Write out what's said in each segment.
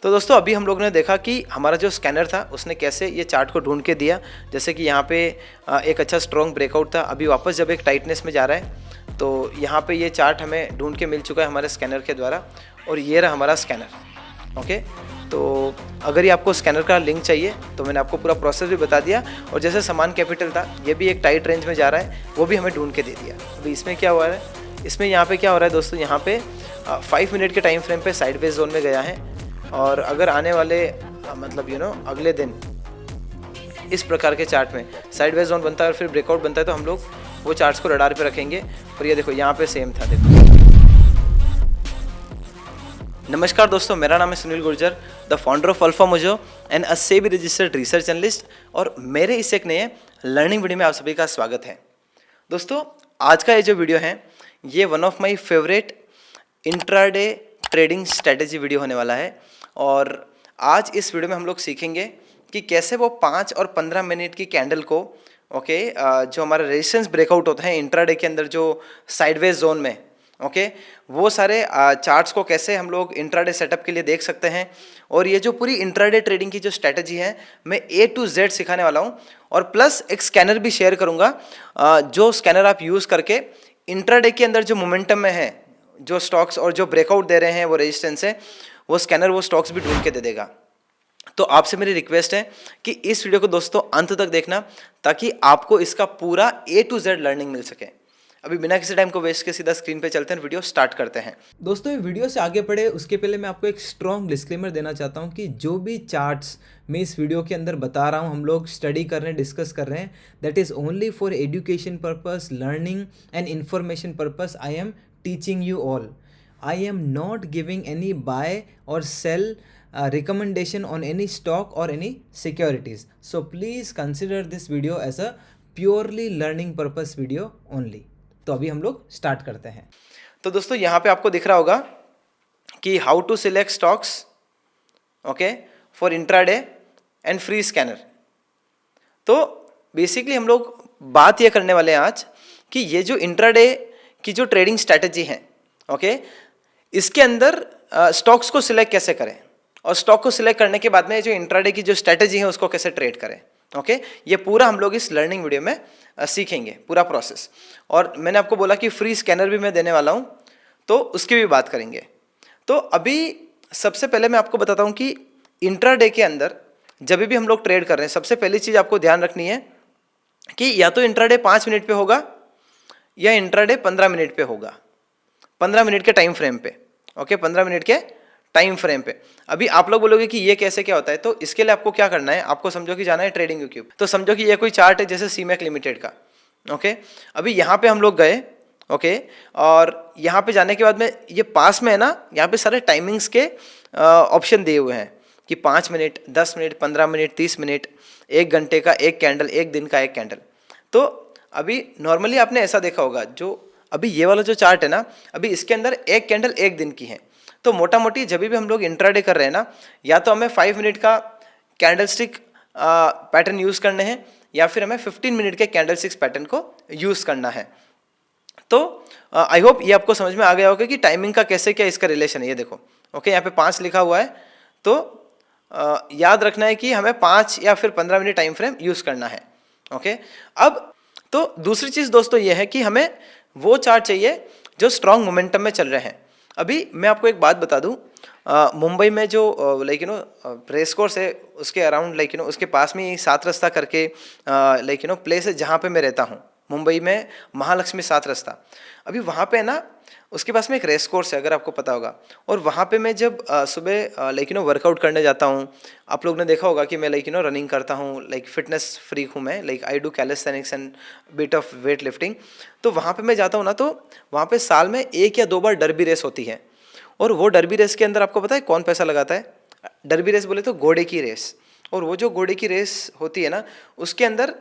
तो दोस्तों अभी हम लोगों ने देखा कि हमारा जो स्कैनर था उसने कैसे ये चार्ट को ढूंढ के दिया। जैसे कि यहाँ पे एक अच्छा स्ट्रॉन्ग ब्रेकआउट था, अभी वापस जब एक टाइटनेस में जा रहा है तो यहाँ पे ये चार्ट हमें ढूंढ के मिल चुका है हमारे स्कैनर के द्वारा, और ये रहा हमारा स्कैनर। ओके, तो अगर ये आपको स्कैनर का लिंक चाहिए तो मैंने आपको पूरा प्रोसेस भी बता दिया, और जैसे समान कैपिटल था ये भी एक टाइट रेंज में जा रहा है, वो भी हमें ढूंढ के दे दिया। अभी इसमें क्या हुआ है, इसमें यहाँ पे क्या हो रहा है दोस्तों, यहाँ पे 5 मिनट के टाइम फ्रेम पे साइडवेज जोन में गया है, और अगर आने वाले मतलब अगले दिन इस प्रकार के चार्ट में साइडवेज जोन बनता है और फिर ब्रेकआउट बनता है तो हम लोग वो चार्ट्स को रडार पे रखेंगे। और ये देखो यहाँ पे सेम था, देखो। नमस्कार दोस्तों, मेरा नाम है Sunil Gurjar, the founder of alpha mojo and a SEBI registered research analyst, और मेरे इस एक नए लर्निंग वीडियो में आप सभी का स्वागत है। दोस्तों आज का ये जो वीडियो है ये one of my favourite intraday trading strategy video होने वाला है, और आज इस वीडियो में हम लोग सीखेंगे कि कैसे वो 5 और 15 मिनट की कैंडल को जो हमारा रेजिस्टेंस ब्रेकआउट होता है इंट्राडे के अंदर जो साइडवेज जोन में, वो सारे चार्ट्स को कैसे हम लोग इंट्राडे सेटअप के लिए देख सकते हैं। और ये जो पूरी इंट्राडे ट्रेडिंग की जो स्ट्रैटेजी है मैं A to Z सिखाने वाला हूँ, और प्लस एक स्कैनर भी शेयर करूँगा, जो स्कैनर आप यूज़ करके इंट्राडे के अंदर जो मोमेंटम में है, जो स्टॉक्स और जो ब्रेकआउट दे रहे हैं वो रेजिस्टेंस है, वो स्कैनर वो स्टॉक्स भी ढूंढ के दे देगा। तो आपसे मेरी रिक्वेस्ट है कि इस वीडियो को दोस्तों अंत तक देखना, ताकि आपको इसका पूरा A to Z लर्निंग मिल सके। अभी बिना किसी टाइम को वेस्ट के सीधा स्क्रीन पे चलते हैं, वीडियो स्टार्ट करते हैं। दोस्तों ये वीडियो से आगे बढ़े उसके पहले मैं आपको एक स्ट्रॉन्ग डिस्क्लेमर देना चाहता हूँ कि जो भी चार्ट्स मैं इस वीडियो के अंदर बता रहा हूँ, हम लोग स्टडी कर रहे हैं, डिस्कस कर रहे हैं, that is only for education purpose, learning and information purpose. I am teaching you all. I am not giving any buy और sell recommendation on any stock or any securities. So please consider this video as a purely learning purpose video only. तो अभी हम लोग start करते हैं। तो दोस्तों यहाँ पे आपको दिख रहा होगा कि how to select stocks for intraday and free scanner. तो बेसिकली हम लोग बात ये करने वाले हैं आज कि ये जो इंट्राडे की जो ट्रेडिंग स्ट्रैटेजी है, इसके अंदर स्टॉक्स को सिलेक्ट कैसे करें, और स्टॉक को सिलेक्ट करने के बाद में जो इंट्राडे की जो स्ट्रैटेजी है उसको कैसे ट्रेड करें। ये पूरा हम लोग इस लर्निंग वीडियो में सीखेंगे, पूरा प्रोसेस। और मैंने आपको बोला कि फ्री स्कैनर भी मैं देने वाला हूं, तो उसकी भी बात करेंगे। तो अभी सबसे पहले मैं आपको बताता हूं कि इंट्राडे के अंदर जब भी हम लोग ट्रेड कर रहे हैं, सबसे पहली चीज़ आपको ध्यान रखनी है कि या तो इंट्राडे 5 मिनट पे होगा या इंट्राडे 15 मिनट पे होगा, 15 मिनट के टाइम फ्रेम पे। 15 मिनट के टाइम फ्रेम पे। अभी आप लोग बोलोगे कि ये कैसे क्या होता है, तो इसके लिए आपको क्या करना है, आपको समझो कि जाना है ट्रेडिंग यूट्यूब। तो समझो कि ये कोई चार्ट है जैसे सीमेक लिमिटेड का। अभी यहाँ पे हम लोग गए, और यहाँ पे जाने के बाद में ये पास में है ना, यहाँ पे सारे टाइमिंग्स के ऑप्शन दिए हुए हैं कि 5 मिनट, 10 मिनट, 15 मिनट, 30 मिनट, 1 घंटे का एक कैंडल, 1 दिन का एक कैंडल। तो अभी नॉर्मली आपने ऐसा देखा होगा, जो अभी ये वाला जो चार्ट है ना, अभी इसके अंदर एक कैंडल 1 दिन की है। तो मोटा मोटी जब भी हम लोग इंट्राडे कर रहे हैं ना, या तो हमें 5 मिनट का कैंडलस्टिक पैटर्न यूज़ करने हैं, या फिर हमें 15 मिनट के कैंडलस्टिक्स पैटर्न को यूज़ करना है। तो आई होप ये आपको समझ में आ गया होगा कि टाइमिंग का कैसे क्या इसका रिलेशन है। ये देखो, यहाँ पे 5 लिखा हुआ है, तो याद रखना है कि हमें 5 या फिर 15 मिनट टाइम फ्रेम यूज़ करना है। अब तो दूसरी चीज़ दोस्तों ये है कि हमें वो चार्ट चाहिए जो स्ट्रॉन्ग मोमेंटम में चल रहे हैं। अभी मैं आपको एक बात बता दूं, मुंबई में जो रेस कोर्स है उसके अराउंड उसके पास में 7 रास्ता करके प्लेस है जहाँ पे मैं रहता हूँ, मुंबई में महालक्ष्मी 7 रास्ता। अभी वहाँ पे ना उसके पास में एक रेस कोर्स है, अगर आपको पता होगा। और वहाँ पे मैं जब सुबह वर्कआउट करने जाता हूँ, आप लोग ने देखा होगा कि मैं रनिंग करता हूँ, फिटनेस फ्रीक हूँ मैं, I do calisthenics and bit of weight lifting. तो वहाँ पे मैं जाता हूँ ना, तो वहाँ पे साल में 1 या 2 बार डर्बी रेस होती है। और वो डर्बी रेस के अंदर आपको पता है कौन पैसा लगाता है? डर्बी रेस बोले तो घोड़े की रेस। और वो जो घोड़े की रेस होती है ना, उसके अंदर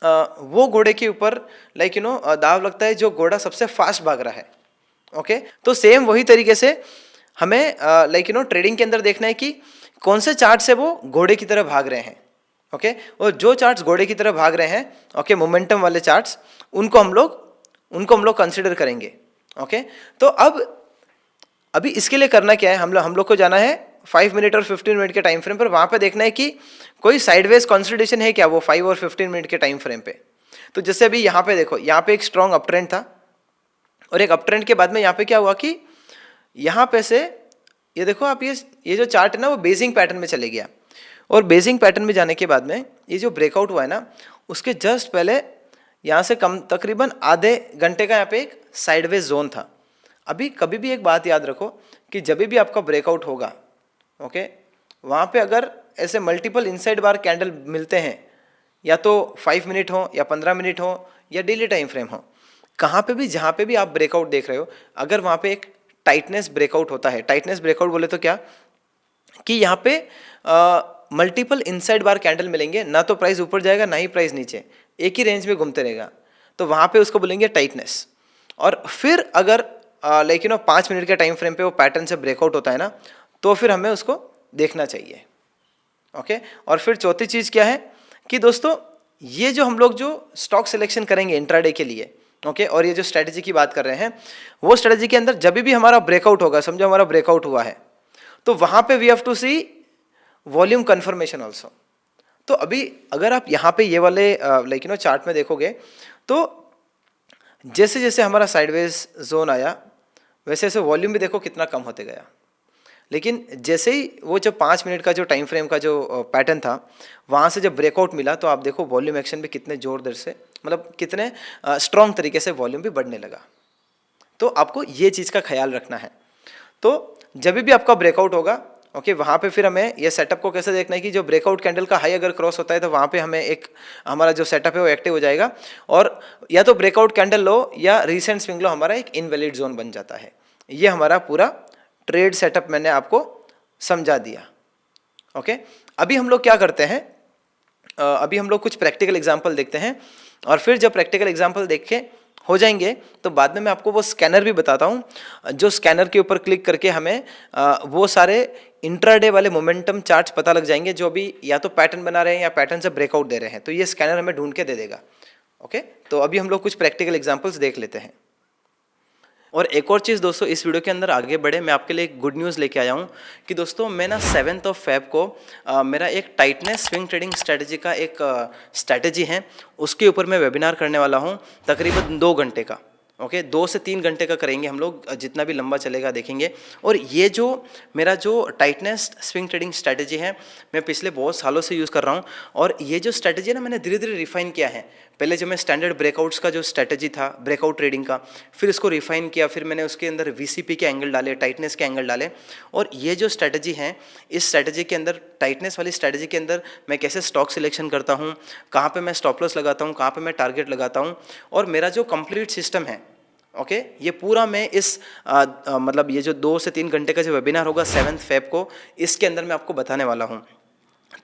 वो घोड़े के ऊपर दाव लगता है जो घोड़ा सबसे फास्ट भाग रहा है। तो सेम वही तरीके से हमें ट्रेडिंग के अंदर देखना है कि कौन से चार्ट से वो घोड़े की तरह भाग रहे हैं। और जो चार्ट्स घोड़े की तरह भाग रहे हैं, मोमेंटम वाले चार्ट्स, उनको हम लोग कंसिडर करेंगे। तो अब अभी इसके लिए करना क्या है, हम लोग को जाना है 5 मिनट और 15 मिनट के टाइम फ्रेम पर, वहाँ पे देखना है कि कोई साइडवेज कंसोलिडेशन है क्या वो 5 और 15 मिनट के टाइम फ्रेम पे। तो जैसे अभी यहाँ पे देखो, यहाँ पे एक स्ट्रॉन्ग अप ट्रेंड था और एक अप ट्रेंड के बाद में यहाँ पे क्या हुआ कि यहाँ पे से ये देखो आप, ये जो चार्ट है ना वो बेसिंग पैटर्न में चले गया, और बेसिंग पैटर्न में जाने के बाद में ये जो ब्रेकआउट हुआ है ना, उसके जस्ट पहले यहाँ से कम तकरीबन आधे घंटे का यहाँ पे एक साइडवेज जोन था। अभी कभी भी एक बात याद रखो कि जब भी आपका ब्रेकआउट होगा, ओके, वहाँ पे अगर ऐसे मल्टीपल इनसाइड बार कैंडल मिलते हैं, या तो 5 मिनट हो या 15 मिनट हो या डेली टाइम फ्रेम हो, कहाँ पे भी जहाँ पे भी आप ब्रेकआउट देख रहे हो, अगर वहाँ पे एक टाइटनेस ब्रेकआउट होता है, टाइटनेस ब्रेकआउट बोले तो क्या कि यहाँ पे मल्टीपल इनसाइड बार कैंडल मिलेंगे, ना तो प्राइस ऊपर जाएगा ना ही प्राइस नीचे, एक ही रेंज में घूमते रहेगा, तो वहाँ पे उसको बोलेंगे टाइटनेस। और फिर अगर लाइक 5 मिनट के टाइम फ्रेम पे वो पैटर्न से ब्रेकआउट होता है ना, तो फिर हमें उसको देखना चाहिए, ओके। और फिर चौथी चीज़ क्या है कि दोस्तों, ये जो हम लोग जो स्टॉक सिलेक्शन करेंगे इंट्राडे के लिए, ओके, और ये जो स्ट्रेटजी की बात कर रहे हैं, वो स्ट्रेटजी के अंदर जब भी हमारा ब्रेकआउट होगा, समझो हमारा ब्रेकआउट हुआ है, तो वहाँ पे we have to see volume confirmation also. तो अभी अगर आप यहाँ पे ये वाले लाइक चार्ट में देखोगे, तो जैसे जैसे हमारा साइडवेज जोन आया, वैसे वैसे वॉल्यूम भी देखो कितना कम होते गया। लेकिन जैसे ही वो जब 5 मिनट का जो टाइम फ्रेम का जो पैटर्न था, वहाँ से जब ब्रेकआउट मिला, तो आप देखो वॉल्यूम एक्शन भी कितने जोरदार से, मतलब कितने स्ट्रॉन्ग तरीके से वॉल्यूम भी बढ़ने लगा। तो आपको ये चीज़ का ख्याल रखना है। तो जब भी आपका ब्रेकआउट होगा, ओके, वहाँ पे फिर हमें ये सेटअप को कैसे देखना है कि जो ब्रेकआउट कैंडल का हाई अगर क्रॉस होता है, तो वहाँ पे हमें एक हमारा जो सेटअप है वो एक्टिव हो जाएगा, और या तो ब्रेकआउट कैंडल लो या रीसेंट स्विंग लो हमारा एक इनवैलिड जोन बन जाता है। ये हमारा पूरा ट्रेड सेटअप मैंने आपको समझा दिया, ओके। अभी हम लोग क्या करते हैं, अभी हम लोग कुछ प्रैक्टिकल एग्जाम्पल देखते हैं, और फिर जब प्रैक्टिकल एग्जाम्पल देख के हो जाएंगे, तो बाद में मैं आपको वो स्कैनर भी बताता हूँ, जो स्कैनर के ऊपर क्लिक करके हमें वो सारे इंट्राडे वाले मोमेंटम चार्ट्स पता लग जाएंगे, जो भी या तो पैटर्न बना रहे हैं या पैटर्न से ब्रेकआउट दे रहे हैं, तो ये स्कैनर हमें ढूंढ के दे देगा, ओके। तो अभी हम लोग कुछ प्रैक्टिकल एग्जाम्पल्स देख लेते हैं। और एक और चीज़ दोस्तों, इस वीडियो के अंदर आगे बढ़े मैं आपके लिए एक गुड न्यूज़ लेके आया हूँ कि दोस्तों मैं ना 7 फ़रवरी को मेरा एक टाइटनेस स्विंग ट्रेडिंग स्ट्रेटजी का एक स्ट्रेटजी है, उसके ऊपर मैं वेबिनार करने वाला हूँ, तकरीबन 2 घंटे का, ओके, 2 से 3 घंटे का करेंगे हम लोग, जितना भी लंबा चलेगा देखेंगे। और ये जो मेरा जो टाइटनेस स्विंग ट्रेडिंग स्ट्रेटजी है, मैं पिछले बहुत सालों से यूज़ कर रहा हूँ, और ये जो स्ट्रेटजी है ना, मैंने धीरे धीरे रिफाइन किया है। पहले जो मैं स्टैंडर्ड ब्रेकआउट्स का जो स्ट्रेटजी था ब्रेकआउट ट्रेडिंग का, फिर इसको रिफाइन किया, फिर मैंने उसके अंदर वीसीपी के एंगल डाले, टाइटनेस के एंगल डाले, और ये जो स्ट्रेटजी है, इस स्ट्रेटजी के अंदर, टाइटनेस वाली स्ट्रेटजी के अंदर मैं कैसे स्टॉक सिलेक्शन करता हूँ, कहाँ पे मैं स्टॉप लॉस लगाता हूँ, कहाँ पे मैं टारगेट लगाता हूँ, और मेरा जो कंप्लीट सिस्टम है, ओके, ये पूरा मैं इस मतलब ये जो 2 से 3 घंटे का जो वेबिनार होगा 7 फ़रवरी को, इसके अंदर मैं आपको बताने वाला हूँ।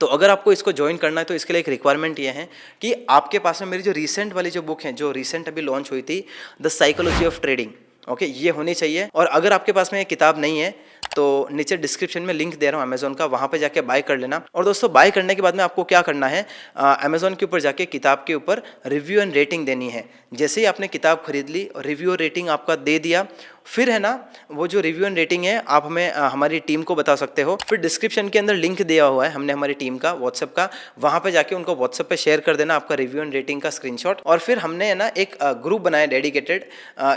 तो अगर आपको इसको ज्वाइन करना है, तो इसके लिए एक रिक्वायरमेंट ये है कि आपके पास में मेरी जो रिसेंट वाली जो बुक है, जो रिसेंट अभी लॉन्च हुई थी, the psychology of trading, okay, ये होनी चाहिए। और अगर आपके पास में ये किताब नहीं है, तो नीचे डिस्क्रिप्शन में लिंक दे रहा हूँ अमेजोन का, वहाँ पे जाके बाय कर लेना। और दोस्तों बाय करने के बाद में आपको क्या करना है, अमेजोन के ऊपर जाके किताब के ऊपर रिव्यू एंड रेटिंग देनी है। जैसे ही आपने किताब खरीद ली और रिव्यू और रेटिंग आपका दे दिया, फिर है ना, वो जो रिव्यू एंड रेटिंग है आप हमें हमारी टीम को बता सकते हो। फिर डिस्क्रिप्शन के अंदर लिंक दिया हुआ है हमने हमारी टीम का व्हाट्सएप का, वहाँ पे जाके उनको व्हाट्सएप पे शेयर कर देना आपका रिव्यू एंड रेटिंग का स्क्रीनशॉट। और फिर हमने है ना एक ग्रुप बनाया डेडिकेटेड,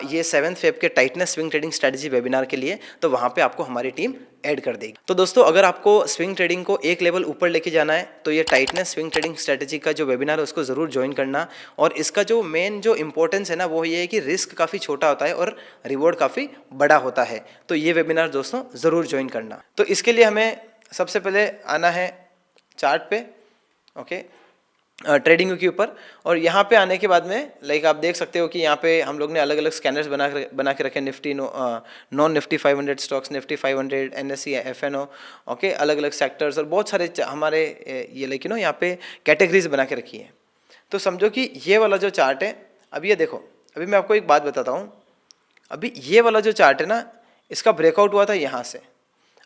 ये 7 फ़रवरी के tightness swing trading strategy webinar के लिए, तो वहाँ पे आपको हमारी टीम ऐड कर देगी। तो दोस्तों अगर आपको स्विंग ट्रेडिंग को एक लेवल ऊपर लेके जाना है, तो ये टाइटनेस स्विंग ट्रेडिंग स्ट्रेटजी का जो वेबिनार है उसको ज़रूर ज्वाइन करना। और इसका जो मेन जो इंपॉर्टेंस है ना, वो ये है कि रिस्क काफ़ी छोटा होता है और रिवॉर्ड काफ़ी बड़ा होता है। तो ये वेबिनार दोस्तों ज़रूर ज्वाइन करना। तो इसके लिए हमें सबसे पहले आना है चार्ट पे, ओके, ट्रेडिंग के ऊपर। और यहाँ पे आने के बाद में लाइक आप देख सकते हो कि यहाँ पे हम लोग ने अलग अलग स्कैनर्स बना के रखे, Nifty, non Nifty 500 stocks, Nifty 500, NSC, FNO, okay, अलग अलग सेक्टर्स, और बहुत सारे हमारे ये लाइक यहाँ पे कैटेगरीज बना के रखी है। तो समझो कि ये वाला जो चार्ट है, अभी ये देखो, अभी मैं आपको एक बात बताता हूँ, अभी ये वाला जो चार्ट है ना, इसका ब्रेकआउट हुआ था यहाँ से।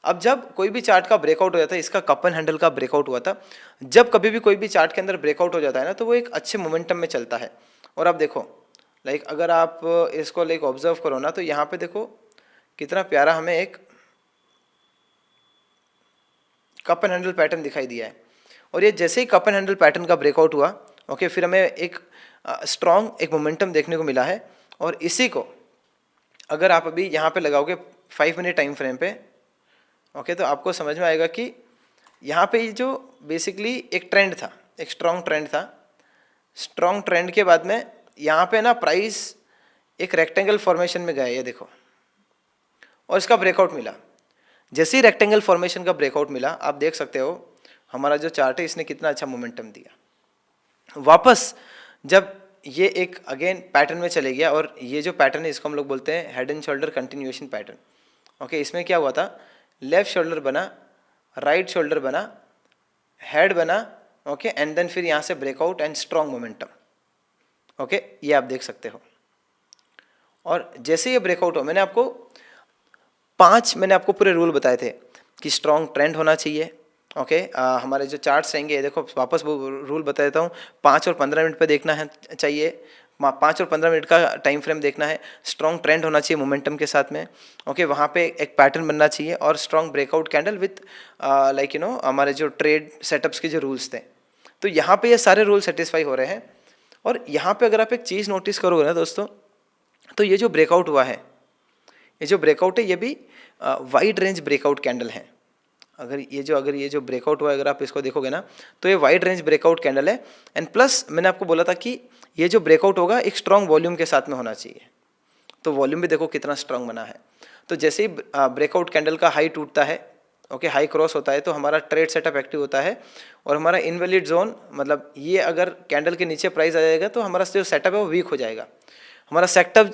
अब जब कोई भी चार्ट का ब्रेकआउट हो जाता है, इसका कप एंड हैंडल का ब्रेकआउट हुआ था, जब कभी भी कोई भी चार्ट के अंदर ब्रेकआउट हो जाता है ना, तो वो एक अच्छे मोमेंटम में चलता है। और आप देखो लाइक अगर आप इसको लाइक ऑब्जर्व करो ना, तो यहाँ पे देखो कितना प्यारा हमें एक कप एंड हैंडल पैटर्न दिखाई दिया है, और ये जैसे ही कप एंड हैंडल पैटर्न का ब्रेकआउट हुआ, ओके, फिर हमें एक स्ट्रॉन्ग एक मोमेंटम देखने को मिला है। और इसी को अगर आप अभी यहाँ पे लगाओगे 5 मिनट टाइम फ्रेम पे, ओके, तो आपको समझ में आएगा कि यहाँ पे जो बेसिकली एक ट्रेंड था, एक स्ट्रॉन्ग ट्रेंड था। स्ट्रॉन्ग ट्रेंड के बाद में यहाँ पे ना प्राइस एक रेक्टेंगल फॉर्मेशन में गया, ये देखो, और इसका ब्रेकआउट मिला। जैसे ही रेक्टेंगल फॉर्मेशन का ब्रेकआउट मिला, आप देख सकते हो हमारा जो चार्ट है इसने कितना अच्छा मोमेंटम दिया। वापस जब ये एक अगेन पैटर्न में चले गया, और ये जो पैटर्न है इसको हम लोग बोलते हैं head and shoulder continuation pattern. Okay, इसमें क्या हुआ था, लेफ्ट शोल्डर बना, राइट शोल्डर बना, हेड बना, ओके, एंड देन फिर यहाँ से breakout and strong momentum. Okay, ये आप देख सकते हो। और जैसे ये ब्रेकआउट हो, मैंने आपको पूरे रूल बताए थे कि स्ट्रॉन्ग ट्रेंड होना चाहिए। ओके, हमारे जो चार्ट्स रहेंगे, ये देखो वापस वो रूल बता देता हूँ, 5 और 15 मिनट पे देखना है चाहिए, 5 और 15 मिनट का टाइम फ्रेम देखना है। स्ट्रॉन्ग ट्रेंड होना चाहिए मोमेंटम के साथ में। ओके, वहाँ पे एक पैटर्न बनना चाहिए, और strong breakout candle with like हमारे जो ट्रेड सेटअप्स के जो रूल्स थे। तो यहाँ पे ये सारे रूल सेटिस्फाई हो रहे हैं। और यहाँ पे अगर आप एक चीज़ नोटिस करोगे ना दोस्तों, तो ये जो ब्रेकआउट हुआ है, ये जो ब्रेकआउट है, ये भी वाइड रेंज ब्रेकआउट कैंडल है। अगर ये जो ब्रेकआउट हुआ है, अगर आप इसको देखोगे ना, तो ये वाइड रेंज ब्रेकआउट कैंडल है। एंड प्लस मैंने आपको बोला था कि ये जो ब्रेकआउट होगा एक स्ट्रॉन्ग वॉल्यूम के साथ में होना चाहिए। तो वॉल्यूम भी देखो कितना स्ट्रॉन्ग बना है। तो जैसे ही ब्रेकआउट कैंडल का हाई टूटता है, ओके, हाई क्रॉस होता है, तो हमारा ट्रेड सेटअप एक्टिव होता है, और हमारा इनवैलिड जोन, मतलब ये अगर कैंडल के नीचे प्राइस आ जाएगा तो हमारा जो सेटअप है वो वीक हो जाएगा। हमारा सेटअप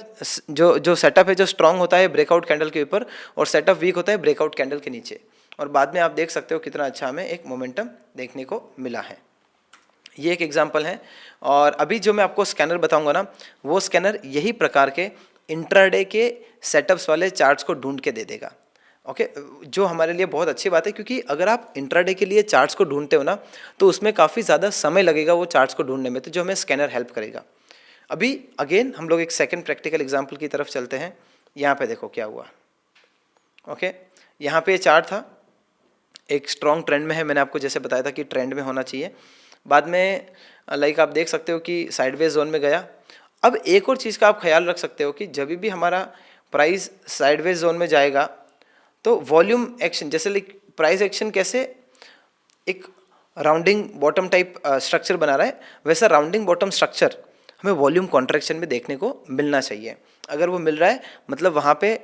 जो सेटअप है जो स्ट्रॉन्ग होता है ब्रेकआउट कैंडल के ऊपर, और सेटअप वीक होता है ब्रेकआउट कैंडल के नीचे। और बाद में आप देख सकते हो कितना अच्छा हमें एक मोमेंटम देखने को मिला है। ये एक एग्जांपल है। और अभी जो मैं आपको स्कैनर बताऊंगा ना, वो स्कैनर यही प्रकार के इंट्राडे के सेटअप्स वाले चार्ट्स को ढूंढ के दे देगा। ओके, जो हमारे लिए बहुत अच्छी बात है, क्योंकि अगर आप इंट्राडे के लिए चार्ट्स को ढूंढते हो ना, तो उसमें काफ़ी ज़्यादा समय लगेगा वो चार्ट्स को ढूंढने में, तो जो हमें स्कैनर हेल्प करेगा। अभी अगेन हम लोग एक सेकंड प्रैक्टिकल एग्जांपल की तरफ चलते हैं। यहाँ पे देखो क्या हुआ। ओके, यहाँ पे चार्ट था, एक स्ट्रॉन्ग ट्रेंड में है, मैंने आपको जैसे बताया था कि ट्रेंड में होना चाहिए। बाद में लाइक आप देख सकते हो कि साइडवेज जोन में गया। अब एक और चीज़ का आप ख्याल रख सकते हो कि जब भी हमारा प्राइस साइडवेज जोन में जाएगा, तो वॉल्यूम एक्शन, जैसे लाइक प्राइस एक्शन कैसे एक राउंडिंग बॉटम टाइप स्ट्रक्चर बना रहा है, वैसा राउंडिंग बॉटम स्ट्रक्चर हमें वॉल्यूम कॉन्ट्रैक्शन में देखने को मिलना चाहिए। अगर वो मिल रहा है, मतलब वहाँ पे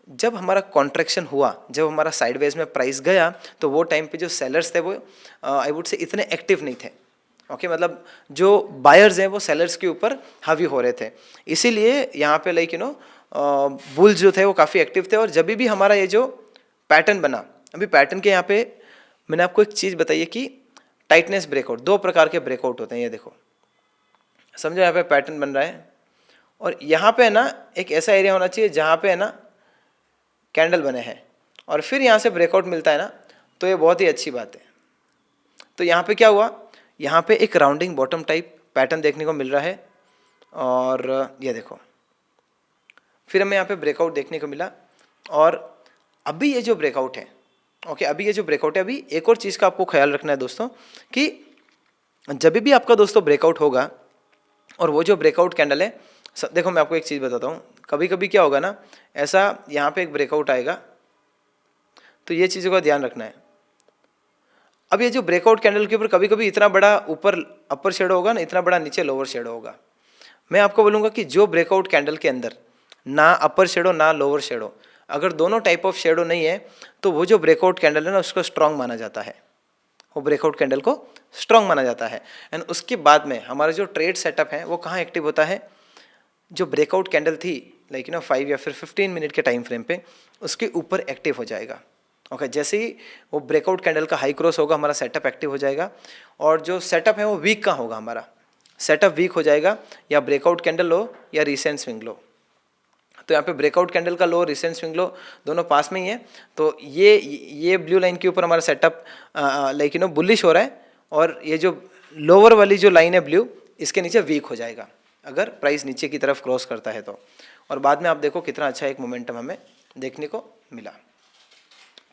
जब हमारा कॉन्ट्रैक्शन हुआ, जब हमारा साइडवेज में प्राइस गया, तो वो टाइम पे जो सेलर्स थे वो आई वुड से इतने एक्टिव नहीं थे। ओके, मतलब जो बायर्स हैं वो सेलर्स के ऊपर हावी हो रहे थे, इसीलिए यहाँ पे लाइक बुल्स जो थे वो काफ़ी एक्टिव थे। और जब भी हमारा ये जो पैटर्न बना, अभी पैटर्न के यहाँ पे मैंने आपको एक चीज़ बताई है कि टाइटनेस ब्रेकआउट, 2 प्रकार के ब्रेकआउट होते हैं। ये देखो, समझो यहाँ पे पैटर्न बन रहा है, और यहाँ पे है ना एक ऐसा एरिया होना चाहिए जहाँ पे है ना कैंडल बने हैं, और फिर यहाँ से ब्रेकआउट मिलता है ना, तो ये बहुत ही अच्छी बात है। तो यहाँ पे क्या हुआ, यहाँ पे एक राउंडिंग बॉटम टाइप पैटर्न देखने को मिल रहा है, और ये देखो फिर हमें यहाँ पे ब्रेकआउट देखने को मिला। और अभी ये जो ब्रेकआउट है, ओके, अभी ये जो ब्रेकआउट है, अभी एक और चीज़ का आपको ख्याल रखना है दोस्तों, कि जब भी आपका दोस्तों ब्रेकआउट होगा, और वो जो ब्रेकआउट कैंडल है, देखो मैं आपको एक चीज़ बताता हूँ, कभी कभी क्या होगा ना, ऐसा यहाँ पे एक ब्रेकआउट आएगा, तो ये चीज़ों का ध्यान रखना है। अब ये जो ब्रेकआउट कैंडल के ऊपर कभी कभी इतना बड़ा ऊपर अपर शेडो होगा ना, इतना बड़ा नीचे लोअर शेडो होगा। मैं आपको बोलूँगा कि जो ब्रेकआउट कैंडल के अंदर ना अपर शेडो ना लोअर शेडो, अगर दोनों टाइप ऑफ शेडो नहीं है, तो वो जो ब्रेकआउट कैंडल है ना उसको स्ट्रॉन्ग माना जाता है, वो ब्रेकआउट कैंडल को स्ट्रॉन्ग माना जाता है। एंड उसके बाद में हमारा जो ट्रेड सेटअप है वो कहाँ एक्टिव होता है, जो ब्रेकआउट कैंडल थी लाइक 5 या फिर 15 मिनट के टाइम फ्रेम पे, उसके ऊपर एक्टिव हो जाएगा। ओके, जैसे ही वो ब्रेकआउट कैंडल का हाई क्रॉस होगा, हमारा सेटअप एक्टिव हो जाएगा। और जो सेटअप है वो वीक का होगा, हमारा सेटअप वीक हो जाएगा, या ब्रेकआउट कैंडल लो या रिसेंट स्विंग लो। तो यहाँ पे ब्रेकआउट कैंडल का लो, रिसेंट स्विंग लो दोनों पास में ही है। तो ये ब्लू लाइन के ऊपर हमारा सेटअप लाइक बुलिश हो रहा है, और ये जो लोअर वाली जो लाइन है ब्लू, इसके नीचे वीक हो जाएगा अगर प्राइस नीचे की तरफ क्रॉस करता है तो। और बाद में आप देखो कितना अच्छा एक मोमेंटम हमें देखने को मिला।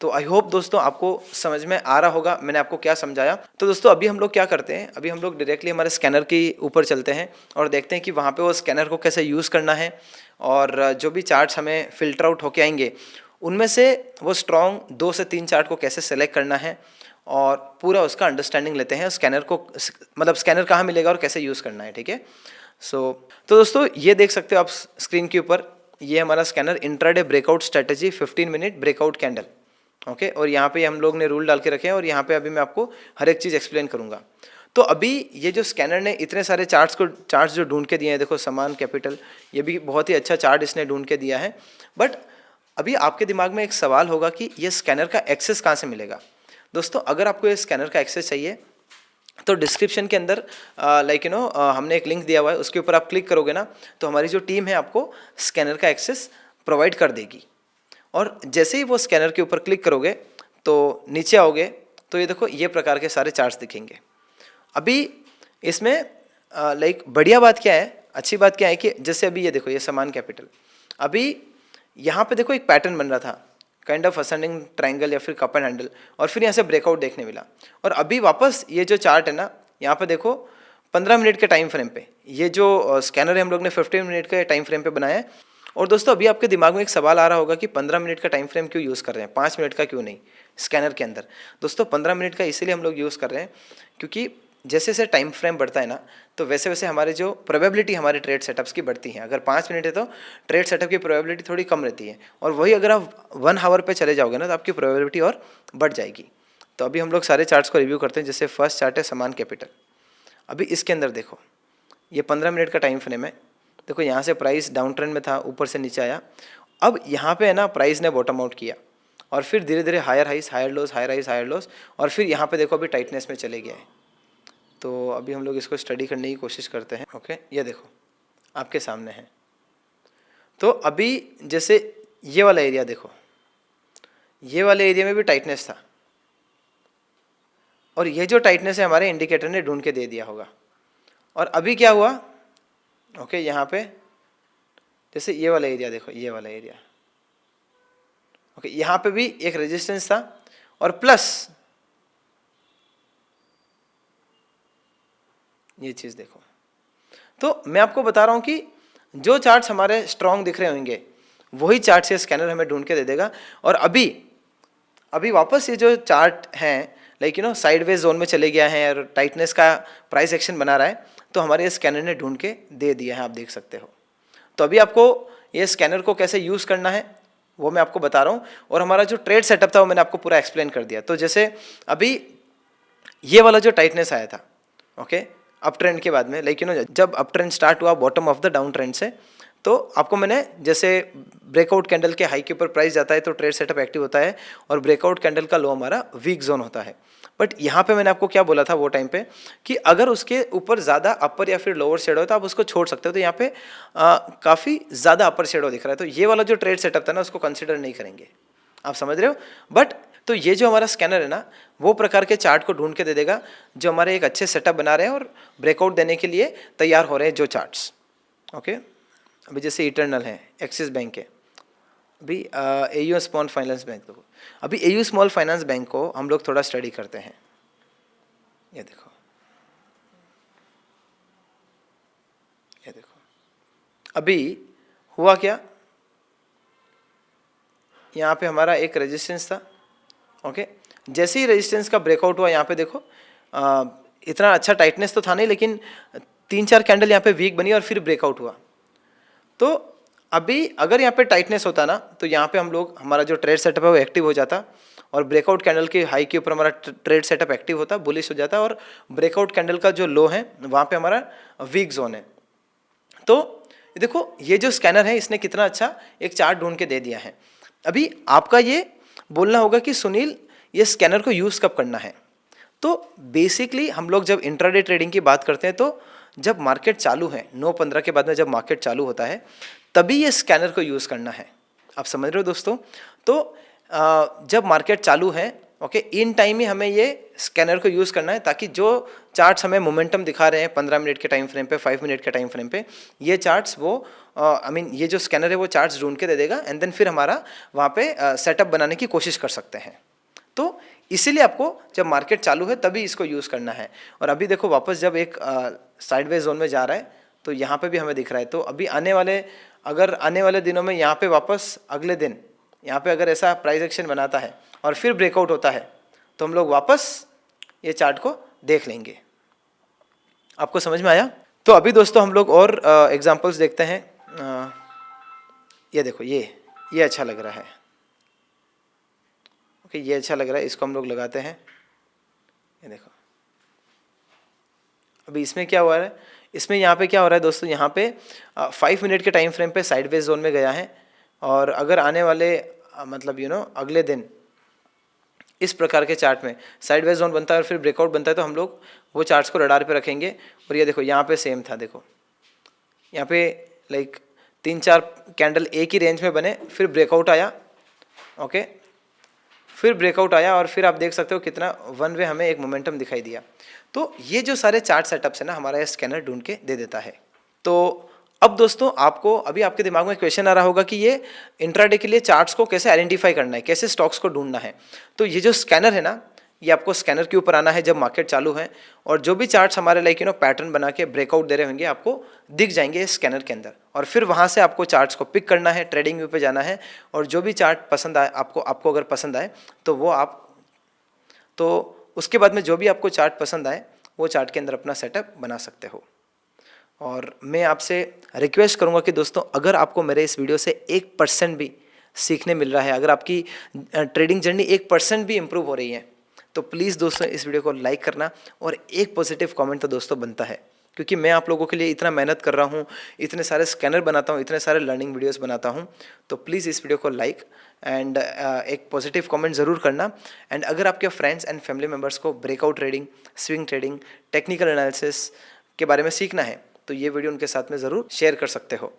तो आई होप दोस्तों आपको समझ में आ रहा होगा मैंने आपको क्या समझाया। तो दोस्तों अभी हम लोग क्या करते हैं, अभी हम लोग डायरेक्टली हमारे स्कैनर के ऊपर चलते हैं और देखते हैं कि वहाँ पे वो स्कैनर को कैसे यूज़ करना है, और जो भी चार्ट्स हमें फिल्टर आउट होके आएंगे उनमें से वो स्ट्रॉन्ग 2 से 3 चार्ट को कैसे सेलेक्ट करना है, और पूरा उसका अंडरस्टैंडिंग लेते हैं स्कैनर को, मतलब स्कैनर कहाँ मिलेगा और कैसे यूज़ करना है, ठीक है। तो दोस्तों ये देख सकते हो आप स्क्रीन के ऊपर, ये हमारा scanner intraday breakout strategy 15 minute breakout candle, okay. और यहाँ पे हम लोग ने रूल डाल के रखे हैं और यहाँ पे अभी मैं आपको हर एक चीज़ एक्सप्लेन करूँगा। तो अभी ये जो स्कैनर ने इतने सारे चार्ट्स जो ढूंढ के दिए हैं, देखो समान कैपिटल, ये भी बहुत ही अच्छा चार्ट इसने ढूंढ के दिया है। बट अभी आपके दिमाग में एक सवाल होगा कि ये स्कैनर का एक्सेस कहाँ से मिलेगा। दोस्तों अगर आपको ये स्कैनर का एक्सेस चाहिए तो डिस्क्रिप्शन के अंदर हमने एक लिंक दिया हुआ है, उसके ऊपर आप क्लिक करोगे ना तो हमारी जो टीम है आपको स्कैनर का एक्सेस प्रोवाइड कर देगी। और जैसे ही वो स्कैनर के ऊपर क्लिक करोगे तो नीचे आओगे तो ये देखो ये प्रकार के सारे चार्ट्स दिखेंगे। अभी इसमें बढ़िया बात क्या है, अच्छी बात क्या है कि जैसे अभी ये देखो ये समान कैपिटल, अभी यहाँ पे देखो एक पैटर्न बन रहा था काइंड ऑफ असेंडिंग ट्रायंगल या फिर कप एंड हैंडल, और फिर यहाँ से ब्रेकआउट देखने मिला। और अभी वापस ये जो चार्ट है ना, यहाँ पे देखो 15 मिनट के टाइम फ्रेम पे, ये जो स्कैनर है हम लोग ने 15 मिनट के टाइम फ्रेम पे बनाया है। और दोस्तों अभी आपके दिमाग में एक सवाल आ रहा होगा कि 15 मिनट का टाइम फ्रेम क्यों यूज़ कर रहे हैं, 5 मिनट का क्यों नहीं स्कैनर के अंदर। दोस्तों 15 मिनट का इसीलिए हम लोग यूज़ कर रहे हैं क्योंकि जैसे जैसे टाइम फ्रेम बढ़ता है ना तो वैसे वैसे हमारे जो प्रोबेबिलिटी हमारे ट्रेड सेटअप्स की बढ़ती है। अगर 5 मिनट है तो ट्रेड सेटअप की प्रोबेबिलिटी थोड़ी कम रहती है, और वही अगर आप 1 आवर पे चले जाओगे ना तो आपकी प्रोबेबिलिटी और बढ़ जाएगी। तो अभी हम लोग सारे चार्ट्स को रिव्यू करते हैं। जैसे फर्स्ट चार्ट है समान कैपिटल, अभी इसके अंदर देखो ये 15 मिनट का टाइम फ्रेम है। देखो यहाँ से प्राइस डाउन ट्रेंड में था, ऊपर से नीचे आया, अब यहाँ पे है ना प्राइस ने बॉटम आउट किया और फिर धीरे धीरे higher highs higher lows higher highs higher lows, और फिर यहाँ पे देखो अभी टाइटनेस में चले गया है। तो अभी हम लोग इसको स्टडी करने की कोशिश करते हैं, ओके। ये देखो आपके सामने है। तो अभी जैसे ये वाला एरिया देखो, ये वाले एरिया में भी टाइटनेस था, और ये जो टाइटनेस है हमारे इंडिकेटर ने ढूंढ के दे दिया होगा। और अभी क्या हुआ, ओके, यहाँ पे जैसे ये वाला एरिया देखो, ये वाला एरिया, ओके, यहाँ पे भी एक रेजिस्टेंस था, और प्लस ये चीज़ देखो। तो मैं आपको बता रहा हूँ कि जो चार्ट्स हमारे स्ट्रॉन्ग दिख रहे होंगे वही चार्ट्स ये स्कैनर हमें ढूंढ के दे देगा। और अभी वापस ये जो चार्ट हैं साइडवेज जोन में चले गया है और टाइटनेस का प्राइस एक्शन बना रहा है, तो हमारे ये स्कैनर ने ढूंढ के दे दिया है, आप देख सकते हो। तो अभी आपको ये स्कैनर को कैसे यूज़ करना है वो मैं आपको बता रहा हूँ, और हमारा जो ट्रेड सेटअप था वो मैंने आपको पूरा एक्सप्लेन कर दिया। तो जैसे अभी ये वाला जो टाइटनेस आया था, ओके, अप ट्रेंड के बाद में, जब अप ट्रेंड स्टार्ट हुआ bottom of the down trend से, तो आपको मैंने जैसे ब्रेकआउट कैंडल के हाई के ऊपर प्राइस जाता है तो ट्रेड सेटअप एक्टिव होता है, और ब्रेकआउट कैंडल का लो हमारा वीक जोन होता है। बट यहाँ पे मैंने आपको क्या बोला था वो टाइम पे कि अगर उसके ऊपर ज़्यादा अपर या फिर लोअर शेडो है तो आप उसको छोड़ सकते हो। तो यहाँ पे काफ़ी ज़्यादा अपर शेडो दिख रहा है, तो ये वाला जो ट्रेड सेटअप था ना उसको कंसिडर नहीं करेंगे, आप समझ रहे हो। बट तो ये जो हमारा स्कैनर है ना वो प्रकार के चार्ट को ढूंढ के दे देगा जो हमारे एक अच्छे सेटअप बना रहे हैं और ब्रेकआउट देने के लिए तैयार हो रहे हैं जो चार्ट्स, ओके। अभी जैसे इटर्नल है, एक्सिस बैंक है, अभी एयू स्मॉल फाइनेंस बैंक, देखो अभी एयू स्मॉल फाइनेंस बैंक को हम लोग थोड़ा स्टडी करते हैं। ये देखो, ये देखो अभी हुआ क्या, यहाँ पे हमारा एक रेजिस्टेंस था, ओके। जैसे ही रेजिस्टेंस का ब्रेकआउट हुआ यहाँ पे देखो इतना अच्छा टाइटनेस तो था नहीं, लेकिन 3-4 कैंडल यहाँ पे वीक बनी और फिर ब्रेकआउट हुआ। तो अभी अगर यहाँ पे टाइटनेस होता ना तो यहाँ पे हमारा जो ट्रेड सेटअप है वो एक्टिव हो जाता, और ब्रेकआउट कैंडल के हाई के ऊपर हमारा ट्रेड सेटअप एक्टिव होता, बुलिश हो जाता, और ब्रेकआउट कैंडल का जो लो है वहाँ पे हमारा वीक जोन है। तो देखो ये जो स्कैनर है इसने कितना अच्छा एक चार्ट ढूंढ के दे दिया है। अभी आपका ये बोलना होगा कि सुनील ये स्कैनर को यूज़ कब करना है। तो बेसिकली हम लोग जब इंट्राडे ट्रेडिंग की बात करते हैं तो जब मार्केट चालू है 9:15 के बाद में, जब मार्केट चालू होता है तभी ये स्कैनर को यूज़ करना है, आप समझ रहे हो दोस्तों। तो जब मार्केट चालू है ओके, इन टाइम ही हमें ये स्कैनर को यूज़ करना है, ताकि जो चार्ट्स हमें मोमेंटम दिखा रहे हैं 15 मिनट के टाइम फ्रेम पे, 5 मिनट के टाइम फ्रेम पे, ये चार्ट्स वो ये जो स्कैनर है वो चार्ट्स ढूंढ के दे देगा, एंड देन फिर हमारा वहाँ पे सेटअप बनाने की कोशिश कर सकते हैं। तो इसीलिए आपको जब मार्केट चालू है तभी इसको यूज़ करना है। और अभी देखो वापस जब एक साइडवेज जोन में जा रहा है, तो यहाँ पे भी हमें दिख रहा है। तो अभी आने वाले दिनों में यहाँ पे वापस अगले दिन यहाँ पे अगर ऐसा प्राइस एक्शन बनाता है और फिर ब्रेकआउट होता है, तो हम लोग वापस ये चार्ट को देख लेंगे। आपको समझ में आया? तो अभी दोस्तों हम लोग और एग्जांपल्स देखते हैं। ये देखो, ये अच्छा लग रहा है। ओके, ये अच्छा लग रहा है, इसको हम लोग लगाते हैं। ये देखो, अभी इसमें क्या हुआ है, इसमें यहाँ पे क्या हो रहा है दोस्तों, यहाँ पे 5 मिनट के टाइम फ्रेम पे साइडवेज जोन में गया है, और अगर आने वाले मतलब अगले दिन इस प्रकार के चार्ट में साइडवेज जोन बनता है और फिर ब्रेकआउट बनता है, तो हम लोग वो चार्ट्स को रडार पे रखेंगे। और ये देखो, यहाँ पे सेम था, देखो यहाँ पे लाइक 3-4 कैंडल एक ही रेंज में बने, फिर ब्रेकआउट आया। ओके, फिर ब्रेकआउट आया और फिर आप देख सकते हो कितना वन वे हमें एक मोमेंटम दिखाई दिया। तो ये जो सारे चार्ट सेटअप्स है ना, हमारा ये स्कैनर ढूंढ के दे देता है। तो अब दोस्तों अभी आपके दिमाग में क्वेश्चन आ रहा होगा कि ये इंट्राडे के लिए चार्ट्स को कैसे आइडेंटिफाई करना है, कैसे स्टॉक्स को ढूंढना है। तो ये जो स्कैनर है ना, ये आपको स्कैनर के ऊपर आना है जब मार्केट चालू है, और जो भी चार्ट्स हमारे लाइक पैटर्न बना के ब्रेकआउट दे रहे होंगे आपको दिख जाएंगे स्कैनर के अंदर। और फिर वहाँ से आपको चार्ट्स को पिक करना है, ट्रेडिंग व्यू पे जाना है, और जो भी चार्ट पसंद आए आपको अगर पसंद आए तो उसके बाद में जो भी आपको चार्ट पसंद आए वो चार्ट के अंदर अपना सेटअप बना सकते हो। और मैं आपसे रिक्वेस्ट करूंगा कि दोस्तों, अगर आपको मेरे इस वीडियो से 1% भी सीखने मिल रहा है, अगर आपकी ट्रेडिंग जर्नी 1% भी इम्प्रूव हो रही है, तो प्लीज़ दोस्तों इस वीडियो को लाइक करना, और एक पॉजिटिव कमेंट तो दोस्तों बनता है, क्योंकि मैं आप लोगों के लिए इतना मेहनत कर रहा हूँ, इतने सारे स्कैनर बनाता हूँ, इतने सारे लर्निंग वीडियोस बनाता हूँ। तो प्लीज़ इस वीडियो को लाइक एंड एक पॉजिटिव कमेंट ज़रूर करना। एंड अगर आपके फ्रेंड्स एंड फैमिली मेम्बर्स को breakout trading, swing trading, technical analysis के बारे में सीखना है, तो ये वीडियो उनके साथ में ज़रूर शेयर कर सकते हो।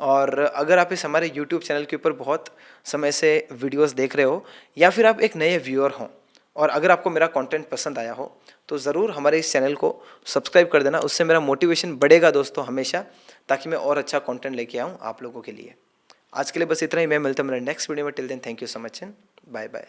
और अगर आप इस हमारे YouTube चैनल के ऊपर बहुत समय से वीडियोस देख रहे हो, या फिर आप एक नए व्यूअर हो, और अगर आपको मेरा कंटेंट पसंद आया हो, तो ज़रूर हमारे इस चैनल को सब्सक्राइब कर देना। उससे मेरा मोटिवेशन बढ़ेगा दोस्तों हमेशा, ताकि मैं और अच्छा कंटेंट लेके आऊँ आप लोगों के लिए। आज के लिए बस इतना ही। मैं मिलता हूँ मेरे नेक्स्ट वीडियो में। Till then, thank you so much and bye bye.